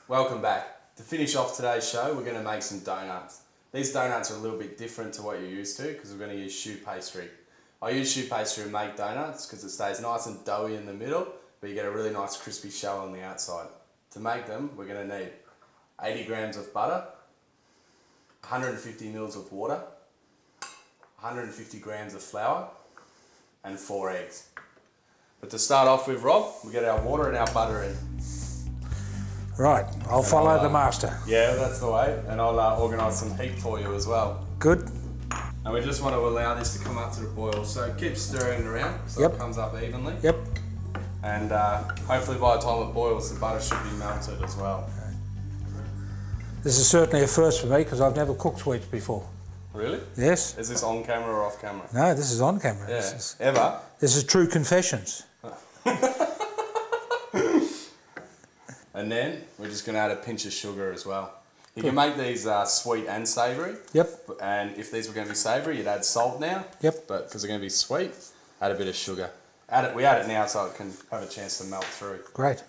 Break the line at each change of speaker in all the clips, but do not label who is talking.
Welcome back. To finish off today's show, we're going to make some donuts. These donuts are a little bit different to what you're used to because we're going to use choux pastry. I use choux pastry to make donuts because it stays nice and doughy in the middle, but you get a really nice crispy shell on the outside. To make them, we're going to need 80 grams of butter, 150 mils of water, 150 grams of flour, and 4 eggs. But to start off with, Rob, we get our water and our butter in.
Right, I'll follow the master.
Yeah, that's the way, and I'll organise some heat for you as well.
Good.
And we just want to allow this to come up to the boil, so keep stirring it around so it comes up evenly.
Yep.
And hopefully by the time it boils, the butter should be melted as well.
Okay. This is certainly a first for me because I've never cooked sweets before.
Really?
Yes.
Is this on camera or off camera?
No, this is on camera.
Yeah.
Ever? This is true confessions.
And then we're just going to add a pinch of sugar as well. You can make these sweet and savoury.
Yep.
And if these were going to be savoury, you'd add salt now.
Yep.
But because they're going to be sweet, add a bit of sugar. We add it now so it can have a chance to melt through.
Great.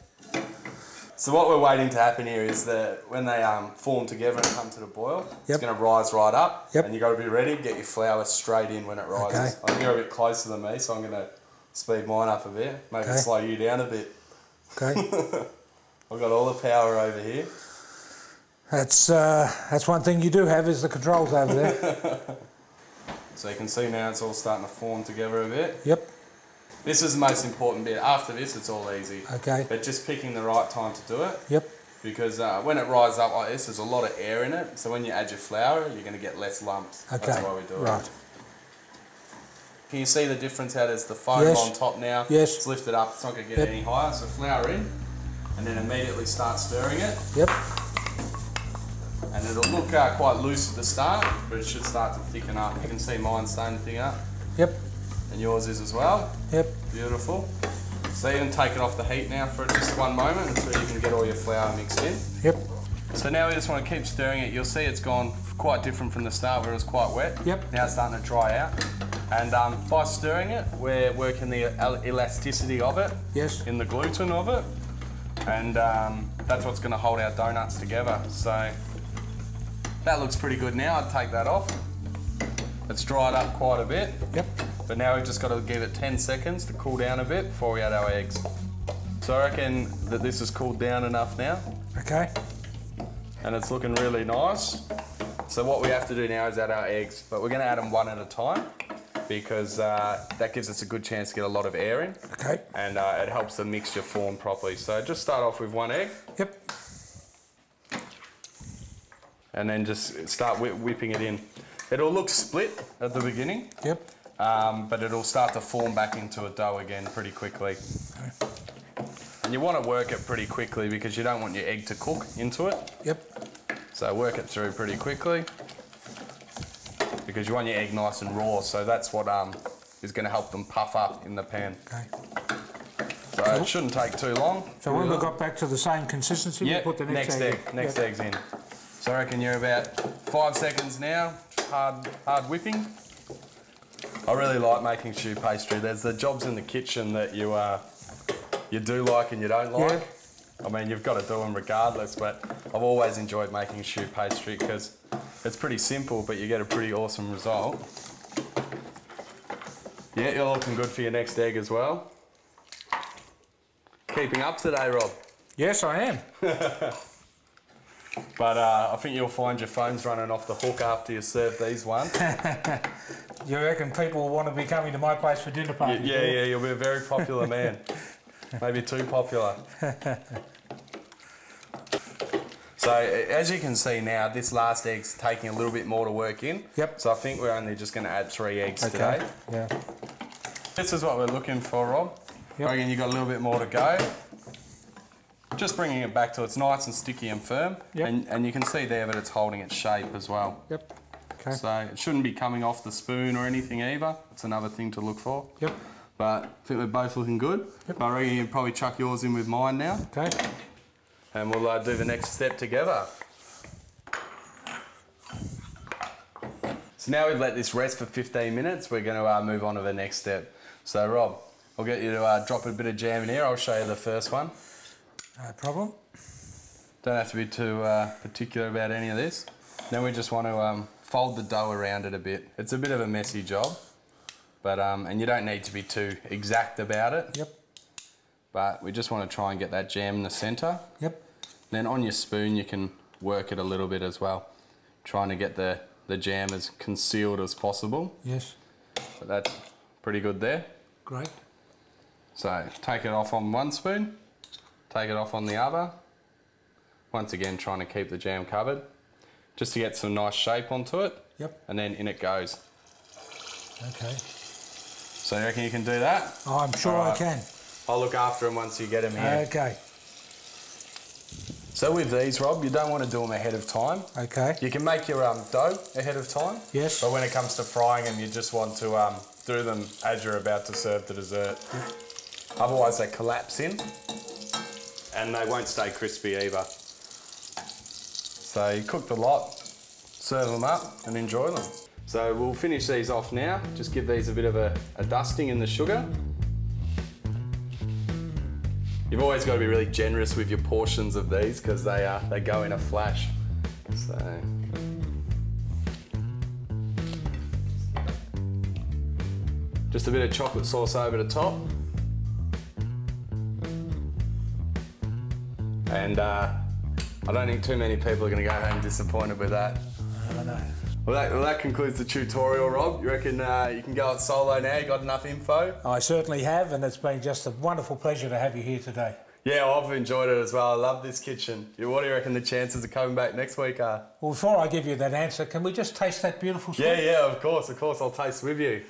So what we're waiting to happen here is that when they form together and come to the boil, it's going to rise right up.
Yep.
And you've got to be ready, get your flour straight in when it rises.
Okay.
I think you're a bit closer than me, so I'm going to speed mine up a bit, maybe slow you down a bit.
Okay.
I've got all the power over here.
That's one thing you do have is the controls over there.
So you can see now it's all starting to form together a bit.
Yep.
This is the most important bit. After this, it's all easy.
Okay.
But just picking the right time to do it.
Yep.
Because when it rises up like this, there's a lot of air in it. So when you add your flour, you're going to get less lumps.
Okay.
That's why we do it.
Right.
Can you see the difference how there's the foam on top now?
Yes.
It's lifted up, it's not going to get any higher. So flour in, and then immediately start stirring it.
Yep.
And it'll look quite loose at the start, but it should start to thicken up. You can see mine starting to thicken up.
Yep.
And yours is as well.
Yep.
Beautiful. So you can take it off the heat now for just one moment until you can get all your flour mixed in.
Yep.
So now we just want to keep stirring it. You'll see it's gone quite different from the start where it was quite wet.
Yep.
Now it's starting to dry out. And by stirring it, we're working the elasticity of it.
Yes.
In the gluten of it. And that's what's going to hold our donuts together. So that looks pretty good now. I'd take that off. It's dried up quite a bit.
Yep.
But now we've just got to give it 10 seconds to cool down a bit before we add our eggs. So I reckon that this has cooled down enough now.
Okay.
And it's looking really nice. So what we have to do now is add our eggs, but we're going to add them one at a time because that gives us a good chance to get a lot of air in.
Okay.
And it helps the mixture form properly. So just start off with 1 egg.
Yep.
And then just start whipping it in. It'll look split at the beginning.
Yep.
But it'll start to form back into a dough again pretty quickly.
Okay.
And you want to work it pretty quickly because you don't want your egg to cook into it.
Yep.
So work it through pretty quickly because you want your egg nice and raw, so that's what is going to help them puff up in the pan.
Okay.
So it shouldn't take too long.
So when we got back to the same consistency, we put the next egg in.
Next egg's in. So I reckon you're about 5 seconds now, hard whipping. I really like making choux pastry. There's the jobs in the kitchen that you do like and you don't like.
Yeah.
I mean, you've got to do them regardless, but I've always enjoyed making choux pastry because it's pretty simple, but you get a pretty awesome result. Yeah, you're looking good for your next egg as well. Keeping up today, Rob?
Yes, I am.
But I think you'll find your phone's running off the hook after you serve these ones.
You reckon people will want to be coming to my place for dinner parties?
Yeah, you'll be a very popular man. Maybe too popular. So as you can see now, this last egg's taking a little bit more to work in.
Yep.
So I think we're only just going to add 3 eggs today.
Yeah.
This is what we're looking for, Rob.
Yep.
I reckon you've got a little bit more to go. Just bringing it back till it's nice and sticky and firm.
Yep.
And you can see there that it's holding its shape as well.
Yep. Okay.
So it shouldn't be coming off the spoon or anything either. It's another thing to look for.
Yep.
But I think we're both looking good. Yep. I reckon you can probably chuck yours in with mine now.
Okay.
And we'll do the next step together. So now we've let this rest for 15 minutes, we're going to move on to the next step. So Rob, I'll get you to drop a bit of jam in here. I'll show you the first one.
No problem.
Don't have to be too particular about any of this. Then we just want to fold the dough around it a bit. It's a bit of a messy job, but and you don't need to be too exact about it.
Yep.
But we just want to try and get that jam in the centre.
Yep.
Then on your spoon you can work it a little bit as well, trying to get the jam as concealed as possible.
Yes.
But that's pretty good there.
Great.
So take it off on one spoon, take it off on the other. Once again, trying to keep the jam covered, just to get some nice shape onto it.
Yep.
And then in it goes.
Okay.
So you reckon you can do that?
Oh, I'm sure I can.
I'll look after them once you get them here.
Okay.
So with these, Rob, you don't want to do them ahead of time.
Okay.
You can make your dough ahead of time.
Yes.
But when it comes to frying them, you just want to do them as you're about to serve the dessert.
Yep.
Otherwise they collapse in and they won't stay crispy either. So you cook the lot, serve them up and enjoy them. So we'll finish these off now. Just give these a bit of a dusting in the sugar. You've always got to be really generous with your portions of these because they go in a flash. So just a bit of chocolate sauce over the top. And I don't think too many people are going to go home disappointed with that.
I know.
Well, that concludes the tutorial, Rob. You reckon you can go it solo now? You got enough info?
I certainly have, and it's been just a wonderful pleasure to have you here today.
Yeah, I've enjoyed it as well. I love this kitchen. What do you reckon the chances of coming back next week are?
Well, before I give you that answer, can we just taste that beautiful sweet?
Yeah, of course. I'll taste with you.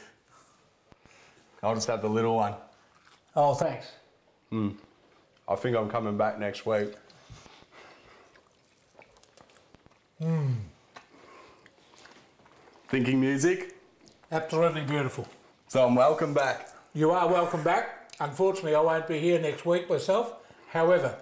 I'll just have the little one.
Oh, thanks.
I think I'm coming back next week. Thinking music?
Absolutely beautiful.
So I'm welcome back.
You are welcome back. Unfortunately, I won't be here next week myself. However,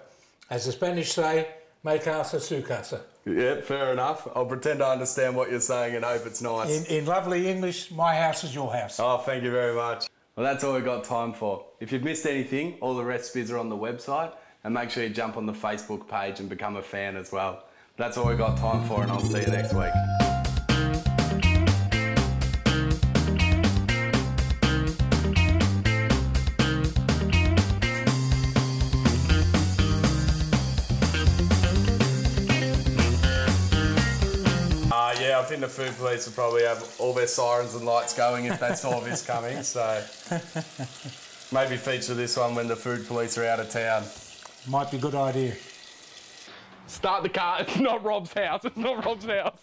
as the Spanish say, me casa, su casa.
Yeah, fair enough. I'll pretend I understand what you're saying and hope it's nice.
In lovely English, my house is your house.
Oh, thank you very much. Well, that's all we've got time for. If you've missed anything, all the recipes are on the website, and make sure you jump on the Facebook page and become a fan as well. That's all we've got time for, and I'll see you next week. Yeah, I think the food police will probably have all their sirens and lights going if they saw this coming, so maybe feature this one when the food police are out of town.
Might be a good idea.
Start the car. It's not Rob's house. It's not Rob's house.